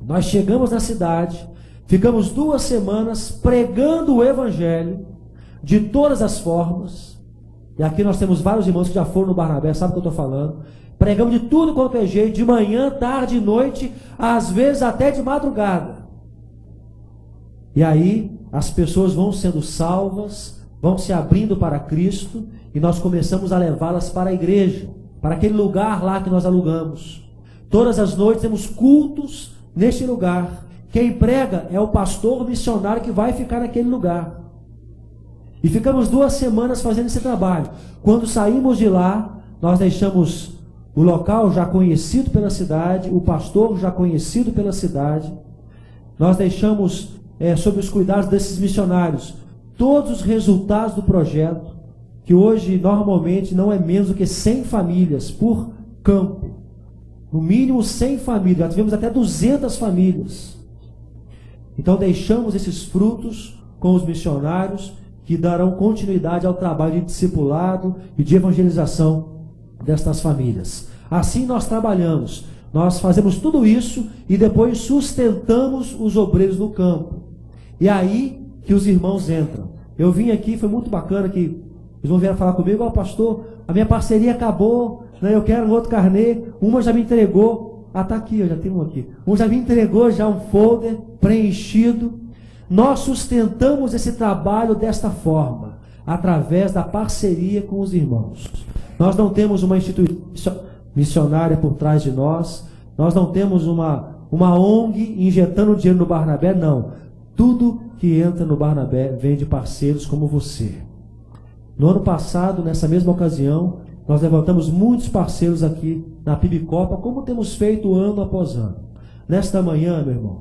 Nós chegamos na cidade, ficamos 2 semanas pregando o Evangelho de todas as formas. E aqui nós temos vários irmãos que já foram no Barnabé, sabe o que eu estou falando? Pregamos de tudo quanto é jeito, de manhã, tarde, noite, às vezes até de madrugada. E aí as pessoas vão sendo salvas, vão se abrindo para Cristo, e nós começamos a levá-las para a igreja, para aquele lugar lá que nós alugamos. Todas as noites temos cultos neste lugar. Quem prega é o pastor missionário que vai ficar naquele lugar. E ficamos 2 semanas fazendo esse trabalho. Quando saímos de lá, nós deixamos o local já conhecido pela cidade, o pastor já conhecido pela cidade. Nós deixamos sob os cuidados desses missionários todos os resultados do projeto, que hoje normalmente não é menos do que 100 famílias por campo. No mínimo 100 famílias, já tivemos até 200 famílias. Então deixamos esses frutos com os missionários, que darão continuidade ao trabalho de discipulado e de evangelização destas famílias. Assim nós trabalhamos, nós fazemos tudo isso e depois sustentamos os obreiros no campo. E aí que os irmãos entram. Eu vim aqui, foi muito bacana que eles vão vir falar comigo: ó, pastor, a minha parceria acabou, né? Eu quero um outro carnê. Uma já me entregou, tá aqui, eu já tenho um aqui. Um já me entregou já um folder preenchido. Nós sustentamos esse trabalho desta forma, através da parceria com os irmãos. Nós não temos uma instituição missionária por trás de nós, nós não temos uma ONG injetando dinheiro no Barnabé, não. Tudo que entra no Barnabé vem de parceiros como você. No ano passado, nessa mesma ocasião, nós levantamos muitos parceiros aqui na PIBCOPA, como temos feito ano após ano. Nesta manhã, meu irmão,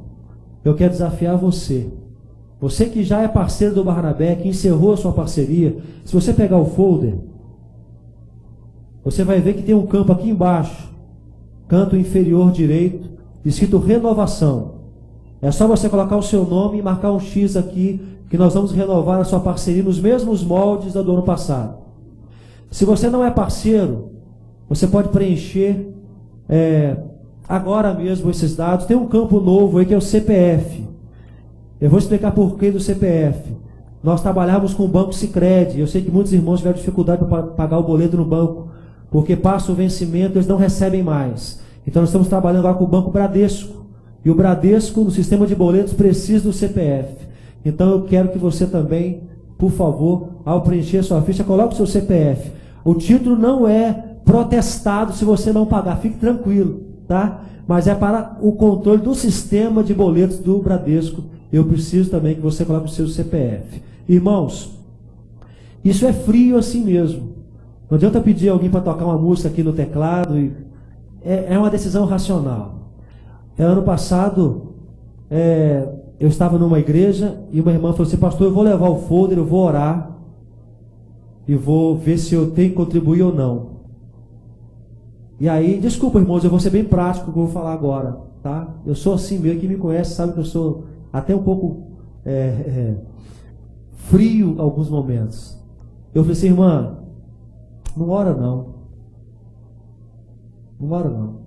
eu quero desafiar você. Você que já é parceiro do Barnabé, que encerrou a sua parceria, se você pegar o folder, você vai ver que tem um campo aqui embaixo, canto inferior direito, escrito renovação. É só você colocar o seu nome e marcar um X aqui, que nós vamos renovar a sua parceria nos mesmos moldes do ano passado. Se você não é parceiro, você pode preencher agora mesmo esses dados. Tem um campo novo aí que é o CPF. Eu vou explicar por que do CPF. Nós trabalhamos com o Banco Sicredi. Eu sei que muitos irmãos tiveram dificuldade para pagar o boleto no banco, porque passa o vencimento, eles não recebem mais. Então nós estamos trabalhando agora com o Banco Bradesco. E o Bradesco, no sistema de boletos, precisa do CPF. Então eu quero que você também, por favor, ao preencher sua ficha, coloque o seu CPF. O título não é protestado se você não pagar, fique tranquilo, tá? Mas é para o controle do sistema de boletos do Bradesco. Eu preciso também que você coloque o seu CPF. Irmãos, isso é frio assim mesmo. Não adianta pedir alguém para tocar uma música aqui no teclado. É uma decisão racional. Ano passado, eu estava numa igreja e uma irmã falou assim: pastor, eu vou levar o folder, eu vou orar e vou ver se eu tenho que contribuir ou não. E aí, desculpa, irmãos, eu vou ser bem prático com o que eu vou falar agora, tá? Eu sou assim mesmo, quem me conhece sabe que eu sou até um pouco frio em alguns momentos. Eu falei assim: irmã, não ora não. Não ora não.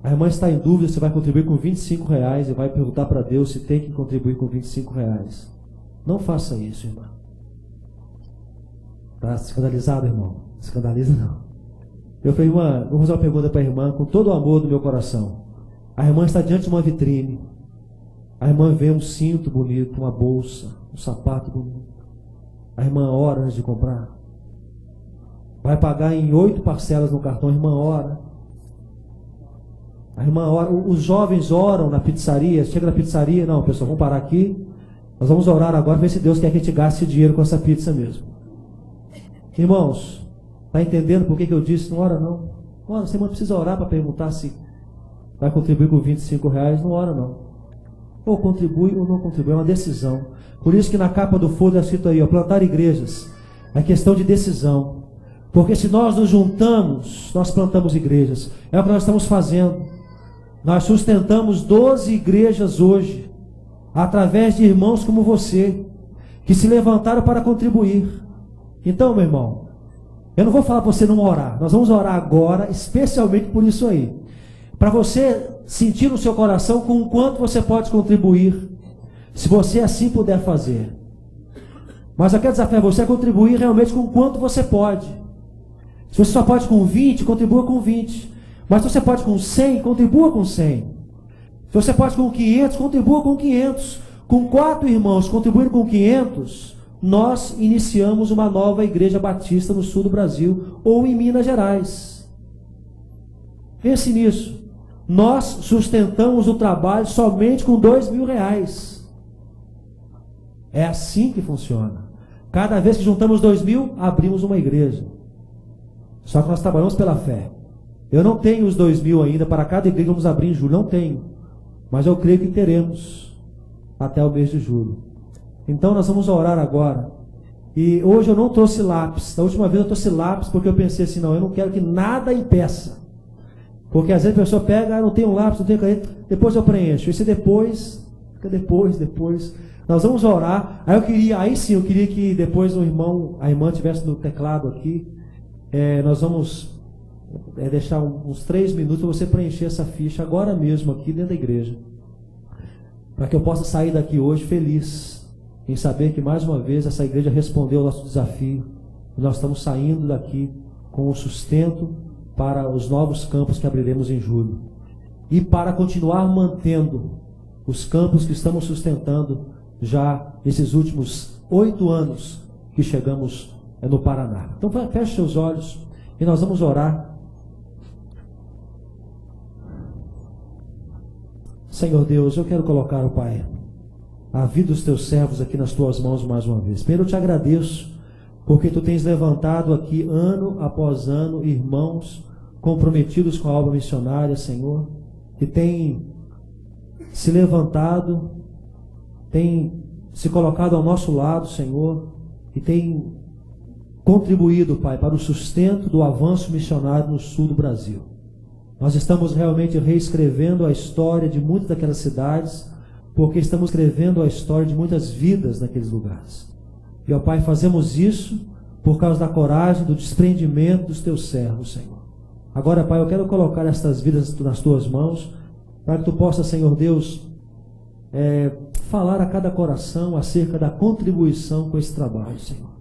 A irmã está em dúvida se vai contribuir com R$25 e vai perguntar para Deus se tem que contribuir com R$25. Não faça isso, irmã. Está escandalizado, irmão? Escandaliza não. Eu falei: irmã, vou fazer uma pergunta para a irmã com todo o amor do meu coração. A irmã está diante de uma vitrine. A irmã vê um cinto bonito, uma bolsa, um sapato bonito. A irmã ora antes de comprar. Vai pagar em 8 parcelas no cartão. A irmã ora. A irmã ora. Os jovens oram na pizzaria. Chega na pizzaria: não, pessoal, vamos parar aqui. Nós vamos orar agora, ver se Deus quer que a gente gaste dinheiro com essa pizza mesmo. Irmãos, está entendendo por que eu disse não ora não? Não ora, você não precisa orar para perguntar se vai contribuir com R$25. Não ora não. Ou contribui ou não contribui, é uma decisão. Por isso que na capa do folder é escrito aí, plantar igrejas. É questão de decisão. Porque se nós nos juntamos, nós plantamos igrejas. É o que nós estamos fazendo. Nós sustentamos 12 igrejas hoje, através de irmãos como você, que se levantaram para contribuir. Então, meu irmão, Eu não vou falar para você não orar. Nós vamos orar agora, especialmente por isso aí. Para você sentir no seu coração com o quanto você pode contribuir, se você assim puder fazer. Mas eu quero desafiar você a contribuir realmente com o quanto você pode. Se você só pode com 20, contribua com 20. Mas se você pode com 100, contribua com 100. Se você pode com 500, contribua com 500. Com 4 irmãos contribuindo com 500, nós iniciamos uma nova igreja batista no sul do Brasil ou em Minas Gerais. Pense nisso. Nós sustentamos o trabalho somente com R$2.000. É assim que funciona. Cada vez que juntamos 2.000, abrimos uma igreja. Só que nós trabalhamos pela fé. Eu não tenho os 2.000 ainda para cada igreja que vamos abrir em julho. Não tenho. Mas eu creio que teremos até o mês de julho. Então nós vamos orar agora. E hoje eu não trouxe lápis. Da última vez eu trouxe lápis porque eu pensei assim, não, eu não quero que nada impeça. Porque às vezes a pessoa pega, não tem um lápis, não tem caneta, depois eu preencho. Esse depois, fica depois. Nós vamos orar. Aí sim, eu queria que depois a irmã estivesse no teclado aqui. Nós vamos deixar uns 3 minutos para você preencher essa ficha agora mesmo aqui dentro da igreja. Para que eu possa sair daqui hoje feliz em saber que mais uma vez essa igreja respondeu ao nosso desafio. E nós estamos saindo daqui com o sustento para os novos campos que abriremos em julho. E para continuar mantendo os campos que estamos sustentando já esses últimos 8 anos que chegamos no Paraná. Então feche seus olhos e nós vamos orar. Senhor Deus, eu quero colocar, ó Pai, a vida dos teus servos aqui nas tuas mãos mais uma vez. Primeiro eu te agradeço, porque tu tens levantado aqui ano após ano irmãos comprometidos com a obra missionária, Senhor, que têm se levantado, têm se colocado ao nosso lado, Senhor, e têm contribuído, Pai, para o sustento do avanço missionário no sul do Brasil. Nós estamos realmente reescrevendo a história de muitas daquelas cidades, porque estamos escrevendo a história de muitas vidas naqueles lugares. E, ó Pai, fazemos isso por causa da coragem, do desprendimento dos teus servos, Senhor. Agora, Pai, eu quero colocar estas vidas nas tuas mãos, para que tu possa, Senhor Deus, falar a cada coração acerca da contribuição com esse trabalho, Senhor.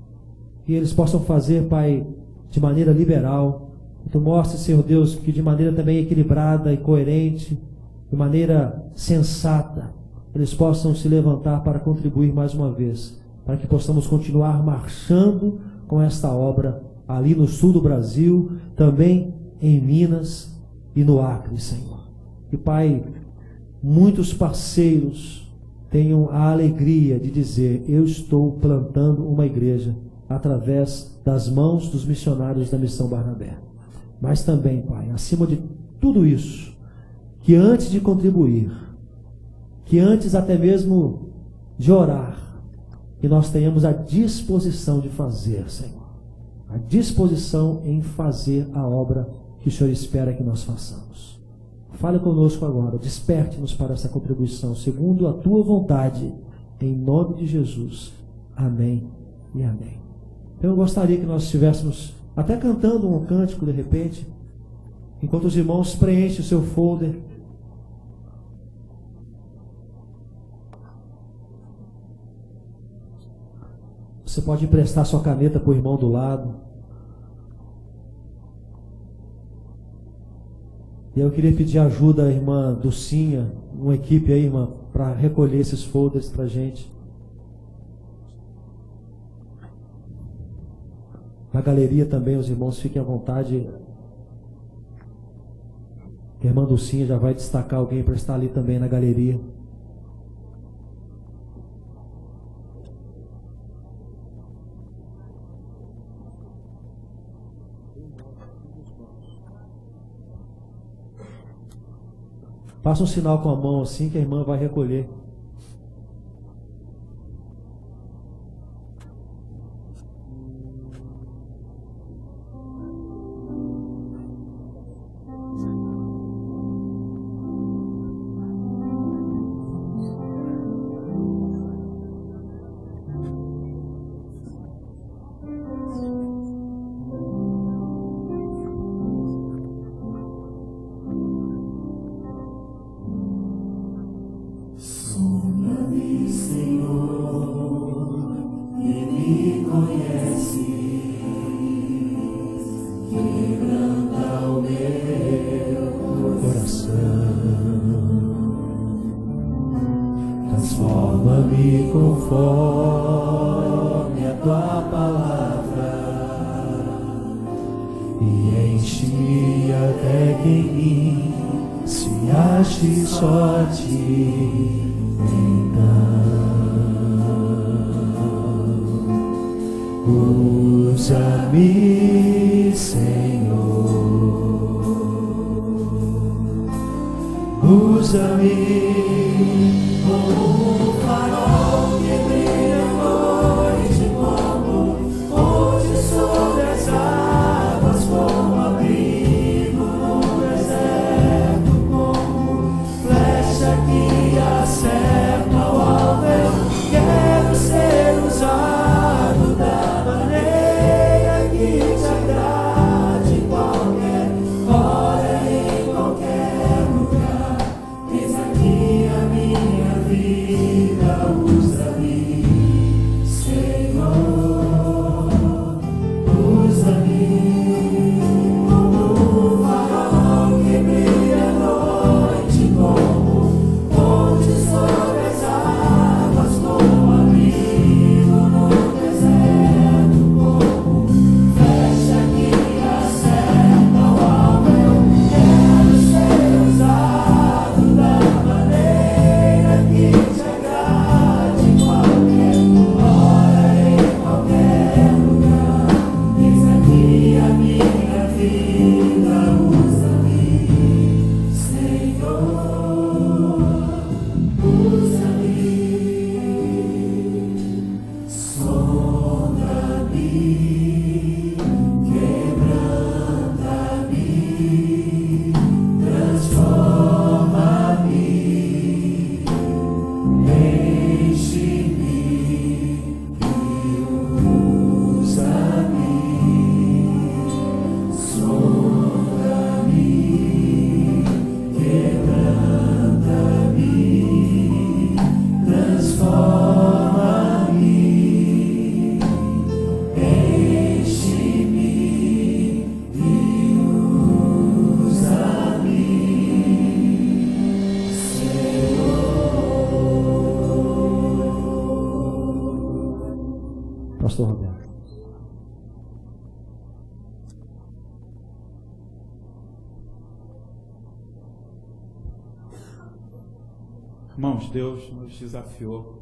Que eles possam fazer, Pai, de maneira liberal. Que tu mostres, Senhor Deus, que de maneira também equilibrada e coerente, de maneira sensata, eles possam se levantar para contribuir mais uma vez, para que possamos continuar marchando com esta obra ali no sul do Brasil, também em Minas e no Acre, Senhor. Que, Pai, muitos parceiros tenham a alegria de dizer: eu estou plantando uma igreja através das mãos dos missionários da Missão Barnabé. Mas também, Pai, acima de tudo isso, que antes de contribuir, que antes até mesmo de orar, que nós tenhamos a disposição de fazer, Senhor. A disposição em fazer a obra que o Senhor espera que nós façamos. Fale conosco agora, desperte-nos para essa contribuição, segundo a Tua vontade, em nome de Jesus. Amém e amém. Então eu gostaria que nós estivéssemos até cantando um cântico de repente, enquanto os irmãos preenchem o seu folder. Você pode emprestar sua caneta para o irmão do lado. E eu queria pedir ajuda à irmã Dulcinha, uma equipe aí, irmã, para recolher esses folders para a gente. Na galeria também, os irmãos fiquem à vontade. A irmã Dulcinha já vai destacar alguém para estar ali também na galeria. Faça um sinal com a mão assim que a irmã vai recolher. e enche até que em mim se ache sorte. Então, usa-me, Senhor, usa-me como um farol que brilha à noite, como ponte sobre as águas, como abrigo no deserto, como flecha que acerta ao alvo. Eu quero ser usado da maneira que te agrade, em qualquer hora, em qualquer lugar. Eis aqui a minha vida, usa-me, Senhor, usa-me como um farol que brilha à noite, como ponte sobre as águas, como abrigo no deserto, como flecha que acerta ao alvo. Eu quero ser usado da maneira que te agrade, em qualquer hora, em qualquer lugar. Eis aqui a minha vida, usa-me, Senhor, usa-me, sonda-me, quebranta-me, transforma-me, enche-me e usa-me, sonda-me, quebranta-me, transforma-me, enche-me e usa-me, Senhor. Pastor Roberto. Irmãos, Deus nos desafiou.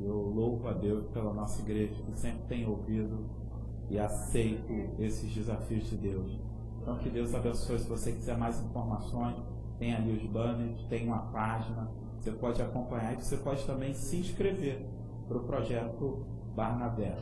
Eu louvo a Deus pela nossa igreja, que sempre tem ouvido e aceito esses desafios de Deus. Então, que Deus abençoe. Se você quiser mais informações, tem ali os banners, tem uma página, você pode acompanhar e você pode também se inscrever para o projeto Barnabé.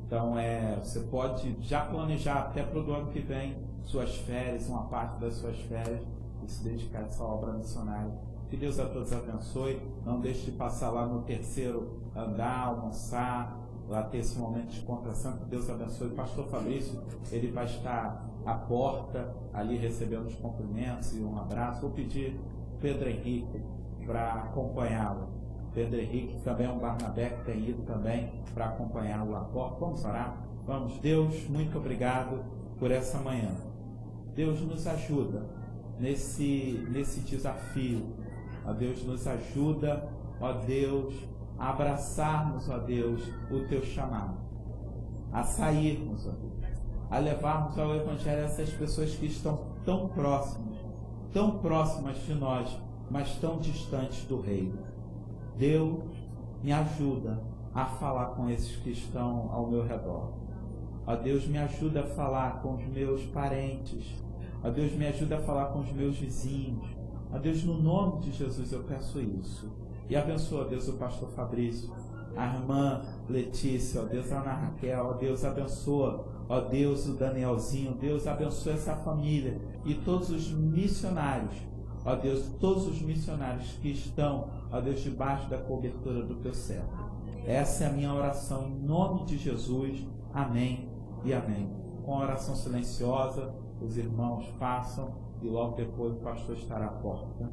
Então, você pode já planejar até para o ano que vem suas férias, uma parte das suas férias, e se dedicar a essa obra missionária. Que Deus a todos abençoe. Não deixe de passar lá no terceiro andar, almoçar, lá ter esse momento de descontração. Que Deus abençoe. O pastor Fabrício, ele vai estar à porta, ali recebendo os cumprimentos e um abraço. Vou pedir Pedro Henrique para acompanhá-lo. Pedro Henrique também é um Barnabé que tem ido também para acompanhá-lo lá à porta. Vamos orar? Vamos. Deus, muito obrigado por essa manhã. Deus, nos ajuda nesse desafio. Ó Deus, nos ajuda, ó Deus, a abraçarmos, ó Deus, o Teu chamado, a sairmos, ó Deus, a levarmos ao Evangelho essas pessoas que estão tão próximas de nós, mas tão distantes do Reino. Deus, me ajuda a falar com esses que estão ao meu redor. Ó Deus, me ajuda a falar com os meus parentes. Ó Deus, me ajuda a falar com os meus vizinhos. Ó Deus, no nome de Jesus eu peço isso. E abençoa, Deus, o pastor Fabrício, a irmã Letícia, ó Deus, a Ana Raquel, ó Deus, abençoa, ó Deus, o Danielzinho, Deus, abençoa essa família e todos os missionários, ó Deus, todos os missionários que estão, ó Deus, debaixo da cobertura do Teu céu. Essa é a minha oração em nome de Jesus. Amém e amém. Com a oração silenciosa, os irmãos façam e logo depois o pastor estará à porta.